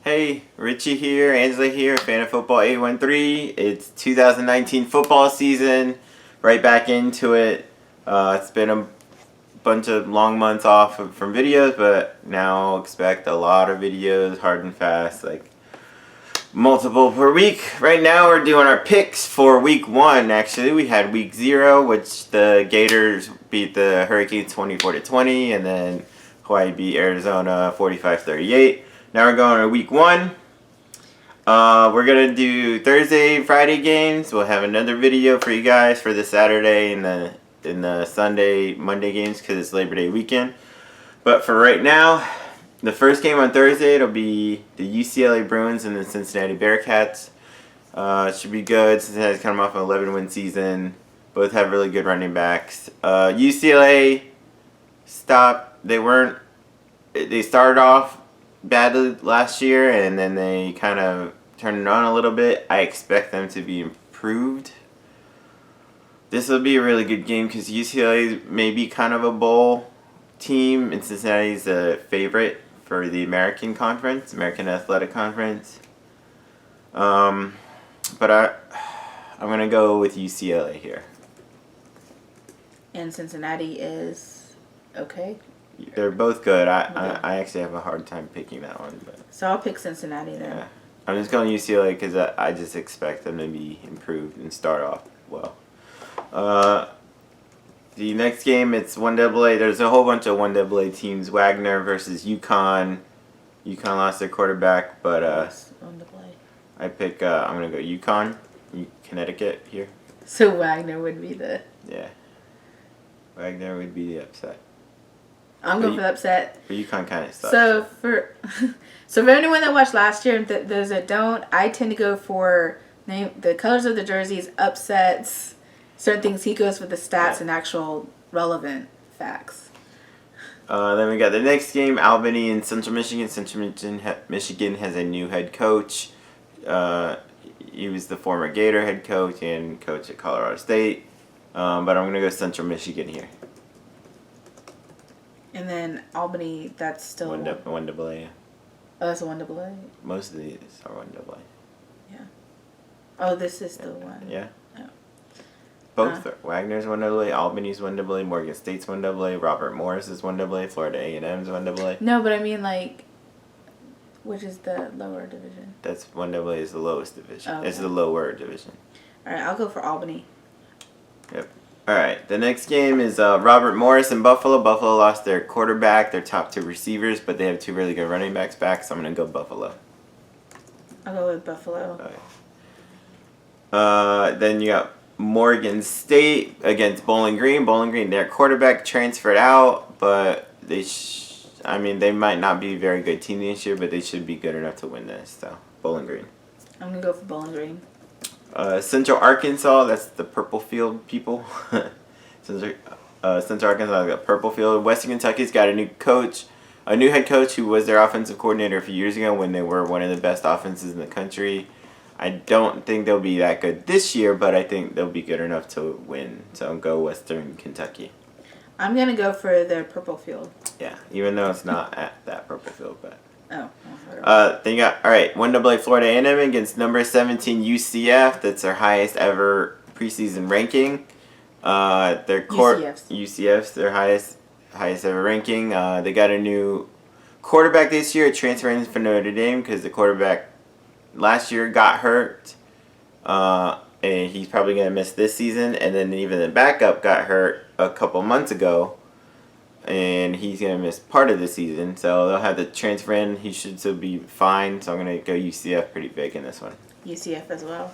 Hey, Richie here, Angela here, fan of football 813. It's 2019 football season, right back into it. It's been a bunch of long months off from videos, but now expect a lot of videos, hard and fast, like multiple per week. Right now we're doing our picks for week 1. Actually, we had week 0, which the Gators beat the Hurricanes 24-20, and then Hawaii beat Arizona 45-38. Now we're going to week 1. We're going to do Thursday, Friday games. We'll have another video for you guys for the Saturday and the Sunday, Monday games because it's Labor Day weekend. But for right now, the first game on Thursday, it'll be the UCLA Bruins and the Cincinnati Bearcats. It should be good. Cincinnati's coming off an 11-win season. Both have really good running backs. UCLA They started off badly last year, and then they kind of turned it on a little bit. I expect them to be improved. This will be a really good game because UCLA may be kind of a bowl team, and Cincinnati's a favorite for the American Athletic Conference. But I'm gonna go with UCLA here. And Cincinnati is okay. They're both good. I actually have a hard time picking that one, but so I'll pick Cincinnati then. Yeah, I'm just going UCLA because I just expect them to be improved and start off well. The next game, it's 1AA. There's a whole bunch of 1AA teams. Wagner versus UConn. UConn lost their quarterback, but I pick. I'm gonna go UConn, Connecticut here. So Wagner would be the. Yeah. Wagner would be the upset. I'm going for the upset. But UConn kind of sucks. So for anyone that watched last year and those that don't, I tend to go for the colors of the jerseys, upsets, certain things. He goes for the stats and actual relevant facts. Then we got the next game, Albany and Central Michigan. Michigan has a new head coach. He was the former Gator head coach and coach at Colorado State. But I'm going to go Central Michigan here. And then Albany, that's still 1AA. Yeah. Oh, that's a 1AA? Most of these are 1AA. Yeah. Oh, this is the one. Yeah. Oh. Both are. Wagner's 1AA, Albany's 1AA, Morgan State's 1AA, Robert Morris is 1AA, Florida A&M's 1AA. No, but I mean which is the lower division? That's 1AA is the lowest division. Oh, okay. It's the lower division. All right, I'll go for Albany. Yep. All right, the next game is Robert Morris and Buffalo. Buffalo lost their quarterback, their top 2 receivers, but they have 2 really good running backs back, so I'm going to go Buffalo. I'll go with Buffalo. Okay. Then you got Morgan State against Bowling Green. Bowling Green, their quarterback transferred out, but they might not be a very good team this year, but they should be good enough to win this, so Bowling Green. I'm going to go for Bowling Green. Central Arkansas, that's the purple field people. Central Arkansas got purple field. Western Kentucky's got a new head coach who was their offensive coordinator a few years ago when they were one of the best offenses in the country. I don't think they'll be that good this year, but I think they'll be good enough to win. So I'll go Western Kentucky. I'm going to go for the purple field. Yeah, even though it's not at that purple field, but. Oh. Then you got, 1AA Florida A&M against number 17 UCF. That's their highest ever preseason ranking. UCF's their highest ever ranking. They got a new quarterback this year, transferring from Notre Dame because the quarterback last year got hurt. And he's probably going to miss this season. And then even the backup got hurt a couple months ago. And he's going to miss part of the season. So they'll have to transfer in. He should still be fine. So I'm going to go UCF pretty big in this one. UCF as well.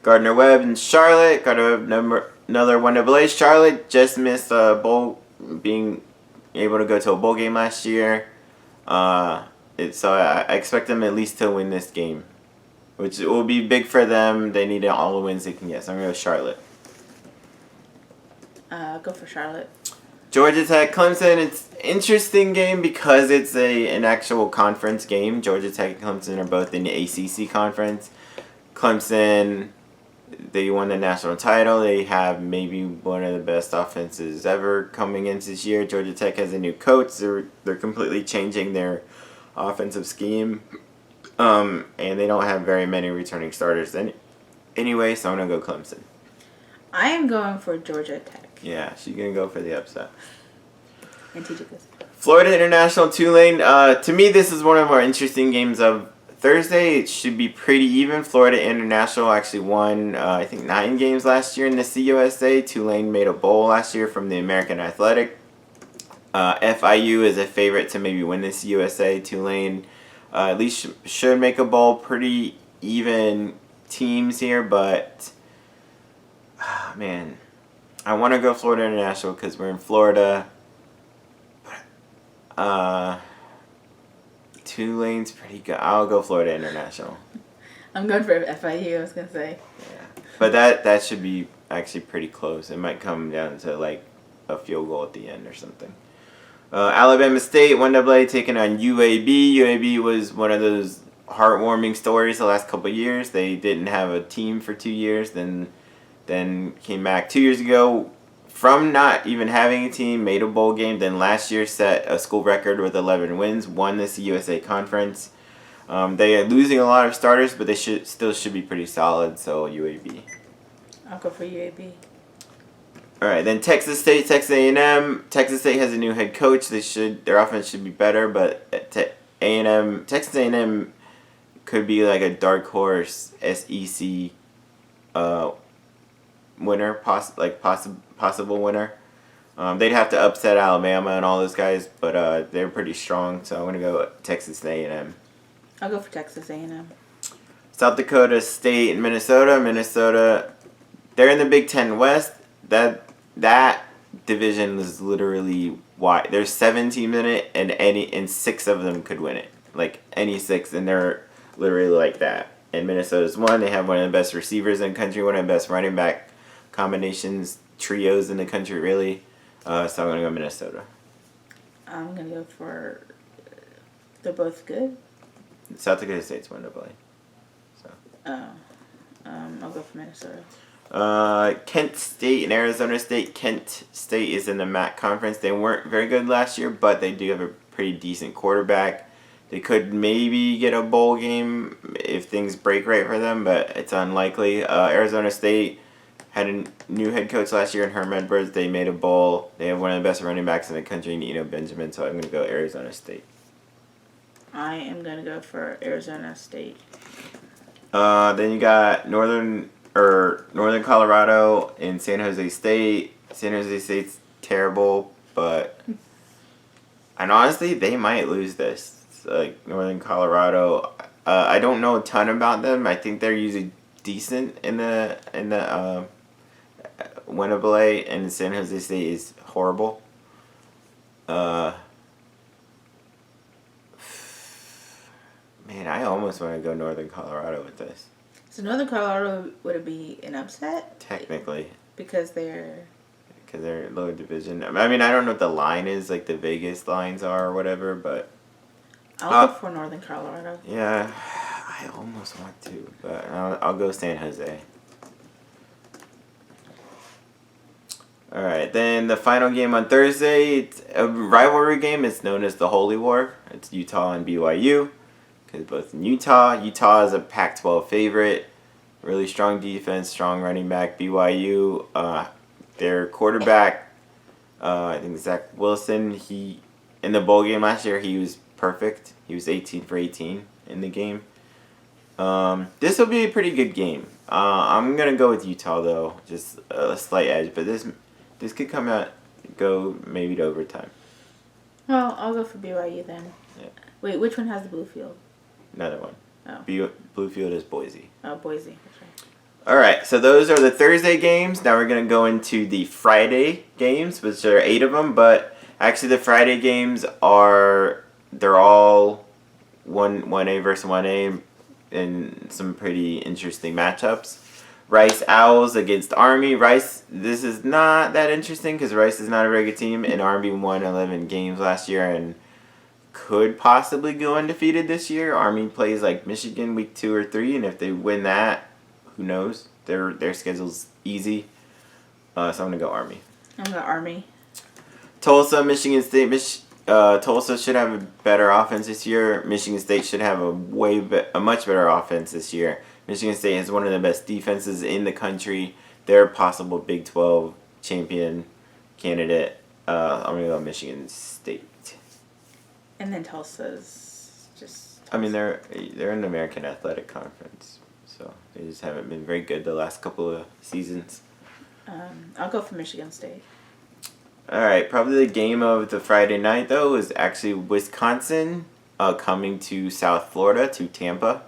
Gardner-Webb and Charlotte. Another 1AA. Charlotte just missed being able to go to a bowl game last year. So I expect them at least to win this game, which will be big for them. They need all the wins they can get. So I'm going to go Charlotte. Go for Charlotte. Georgia Tech, Clemson, it's an interesting game because it's an actual conference game. Georgia Tech and Clemson are both in the ACC conference. Clemson, they won the national title. They have maybe one of the best offenses ever coming into this year. Georgia Tech has a new coach. They're completely changing their offensive scheme. And they don't have very many returning starters anyway, so I'm going to go Clemson. I am going for Georgia Tech. Yeah, she's going to go for the upset. And TJ goes. Florida International Tulane. To me, this is one of the more interesting games of Thursday. It should be pretty even. Florida International actually won, I think, 9 games last year in the CUSA. Tulane made a bowl last year from the American Athletic. FIU is a favorite to maybe win the CUSA. Tulane at least should make a bowl. Pretty even teams here, but man, I want to go Florida International because we're in Florida. Tulane's pretty good. I'll go Florida International. I'm going for FIU, I was going to say. Yeah. But that should be actually pretty close. It might come down to like a field goal at the end or something. Alabama State, 1AA taking on UAB. UAB was one of those heartwarming stories the last couple of years. They didn't have a team for 2 years, then came back 2 years ago from not even having a team, made a bowl game, then last year set a school record with 11 wins, won the USA Conference. They are losing a lot of starters, but they still should be pretty solid, so UAB. I'll go for UAB. All right, then Texas State, Texas A&M. Texas State has a new head coach. Their offense should be better, but Texas A&M could be like a dark horse SEC winner, possible winner. They'd have to upset Alabama and all those guys, but they're pretty strong. So I'm gonna go Texas A&M. I'll go for Texas A&M. South Dakota State and Minnesota. Minnesota, they're in the Big Ten West. That division is literally wide. There's 7 teams in it, and 6 of them could win it. Like any 6, and they're literally like that. And Minnesota's one. They have one of the best receivers in the country, one of the best running back combinations, trios in the country, really. So I'm going to go Minnesota. I'm going to go for... They're both good? South Dakota State's 1AA. So. I'll go for Minnesota. Kent State and Arizona State. Kent State is in the MAC conference. They weren't very good last year, but they do have a pretty decent quarterback. They could maybe get a bowl game if things break right for them, but it's unlikely. Arizona State had a new head coach last year in Herm Edwards. They made a bowl. They have one of the best running backs in the country, Nino Benjamin, so I'm going to go Arizona State. I am going to go for Arizona State. Then you got Northern Colorado and San Jose State. San Jose State's terrible, and honestly, they might lose this. Like Northern Colorado, I don't know a ton about them. I think they're usually decent in the Winnable, and San Jose State is horrible. Man, I almost want to go Northern Colorado with this. So Northern Colorado, would it be an upset? Technically. Because they're lower division. I mean, I don't know what the line is, like the Vegas lines are or whatever, but... I'll go for Northern Colorado. Yeah, I almost want to, but I'll go San Jose. All right, then the final game on Thursday, it's a rivalry game. It's known as the Holy War. It's Utah and BYU, because both in Utah. Utah is a Pac-12 favorite. Really strong defense, strong running back. BYU, their quarterback, I think Zach Wilson, in the bowl game last year, he was perfect. He was 18 for 18 in the game. This will be a pretty good game. I'm going to go with Utah, though. Just a slight edge. But this could go maybe to overtime. Well, I'll go for BYU then. Yeah. Wait, which one has the blue field? Another one. Oh. Bluefield is Boise. Oh, Boise. That's right. All right, so those are the Thursday games. Now we're going to go into the Friday games, which there are 8 of them. But actually the Friday games they're all 1A versus 1A in some pretty interesting matchups. Rice Owls against Army. This is not that interesting because Rice is not a very good team, and Army won 11 games last year and could possibly go undefeated this year. Army plays like Michigan week 2 or 3, and if they win that, who knows? Their schedule's easy. So I'm going to go Army. I'm going Army. Tulsa, Michigan State. Tulsa should have a better offense this year. Michigan State should have a much better offense this year. Michigan State has one of the best defenses in the country. They're a possible Big 12 champion candidate. I'm gonna go Michigan State. And then Tulsa's just. I mean, they're in the American Athletic Conference, so they just haven't been very good the last couple of seasons. I'll go for Michigan State. All right, probably the game of the Friday night though is actually Wisconsin coming to South Florida to Tampa.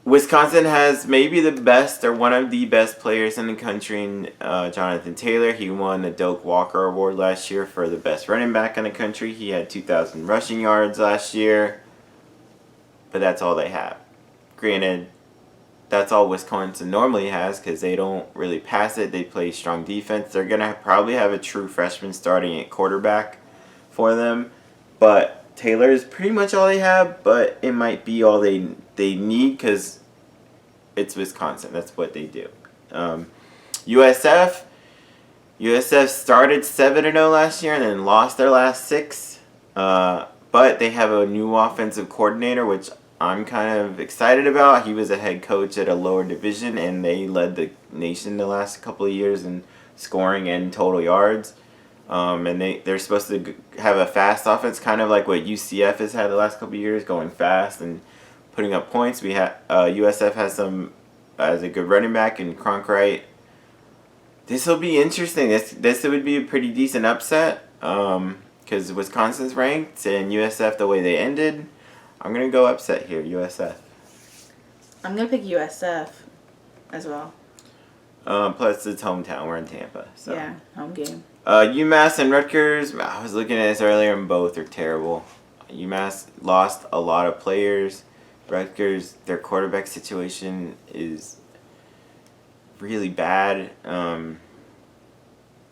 Wisconsin has maybe the best or one of the best players in the country in Jonathan Taylor. He won the Doak Walker Award last year for the best running back in the country. He had 2,000 rushing yards last year, but that's all they have. Granted, that's all Wisconsin normally has because they don't really pass it. They play strong defense. They're going to probably have a true freshman starting at quarterback for them, but Taylor is pretty much all they have, but it might be all they need because it's Wisconsin. That's what they do. USF started 7-0 last year and then lost their last 6. But they have a new offensive coordinator, which I'm kind of excited about. He was a head coach at a lower division, and they led the nation the last couple of years in scoring and total yards. And they're supposed to have a fast offense, kind of like what UCF has had the last couple of years, going fast and putting up points. We have USF has a good running back in Cronkite. This will be interesting. This would be a pretty decent upset because Wisconsin's ranked and USF the way they ended. I'm gonna go upset here, USF. I'm gonna pick USF as well. Plus it's hometown. We're in Tampa, so Yeah, home game. UMass and Rutgers, I was looking at this earlier and both are terrible. UMass lost a lot of players. Rutgers, their quarterback situation is really bad. I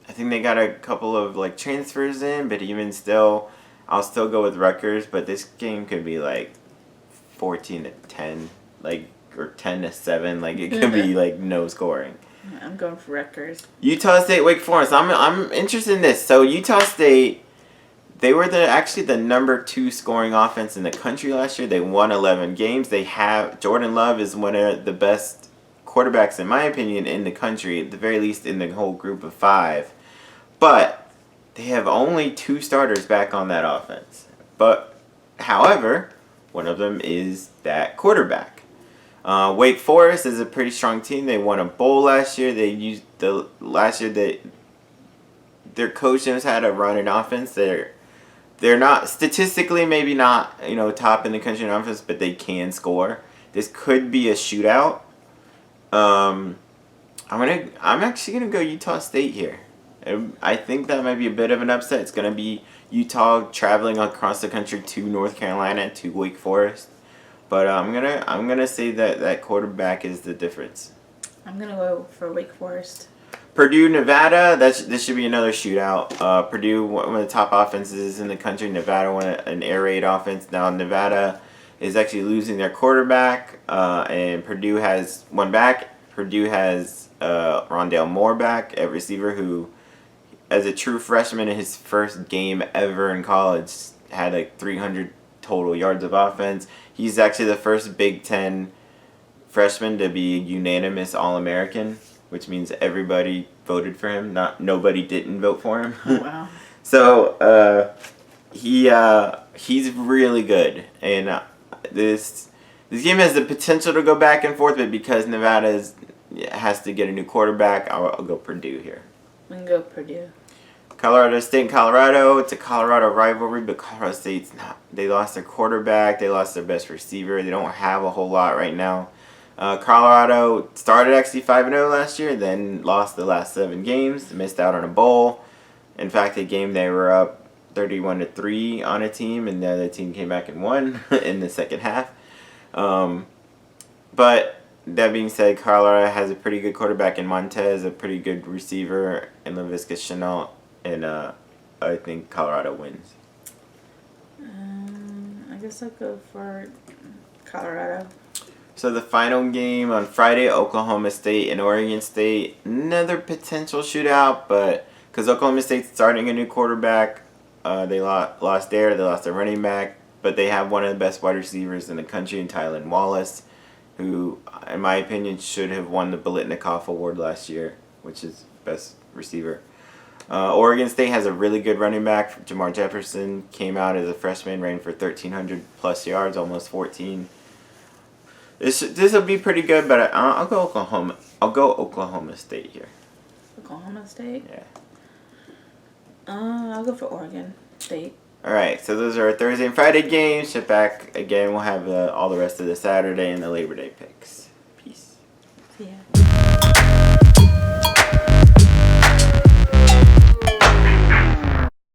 think they got a couple of transfers in, but even still, I'll still go with Rutgers, but this game could be 14-10, or 10-7, it could be no scoring. I'm going for Rutgers. Utah State, Wake Forest. I'm interested in this. So Utah State, they were actually the number 2 scoring offense in the country last year. They won 11 games. They have Jordan Love is one of the best quarterbacks in my opinion in the country, at the very least in the whole group of 5. But they have only 2 starters back on that offense. But however, one of them is that quarterback. Wake Forest is a pretty strong team. They won a bowl last year. Their coach knows how to run an offense. They're not statistically maybe not top in the country in offense, but they can score. This could be a shootout. I'm actually gonna go Utah State here. I think that might be a bit of an upset. It's gonna be Utah traveling across the country to North Carolina to Wake Forest. But I'm gonna say that quarterback is the difference. I'm gonna go for Wake Forest. Purdue, Nevada. This should be another shootout. Purdue, one of the top offenses in the country. Nevada, an air raid offense. Now Nevada is actually losing their quarterback, and Purdue has one back. Purdue has Rondale Moore back at receiver, who, as a true freshman in his first game ever in college, had 300 total yards of offense. He's actually the first Big Ten freshman to be a unanimous All-American, which means everybody voted for him. Nobody didn't vote for him. Wow. So he's really good, and this game has the potential to go back and forth, but because Nevada has to get a new quarterback, I'll go Purdue here. We can go Purdue. Colorado State and Colorado. It's a Colorado rivalry, but Colorado State's not. They lost their quarterback. They lost their best receiver. They don't have a whole lot right now. Colorado started actually 5-0 last year, then lost the last 7 games. Missed out on a bowl. In fact, a game they were up 31-3 on a team, and the other team came back and won in the second half. But that being said, Colorado has a pretty good quarterback in Montez, a pretty good receiver in LaVisca Chenault, and I think Colorado wins. I guess I'll go for Colorado. So the final game on Friday, Oklahoma State and Oregon State. Another potential shootout, but because Oklahoma State's starting a new quarterback. They lost there. They lost their running back, but they have one of the best wide receivers in the country in Tylan Wallace, who, in my opinion, should have won the Biletnikoff Award last year, which is best receiver. Oregon State has a really good running back. Jamar Jefferson came out as a freshman, ran for 1,300 plus yards, almost 14. This will be pretty good, but I'll go Oklahoma. I'll go Oklahoma State here. Oklahoma State? Yeah. I'll go for Oregon State. All right, so those are our Thursday and Friday games. Ship back again. We'll have all the rest of the Saturday and the Labor Day picks.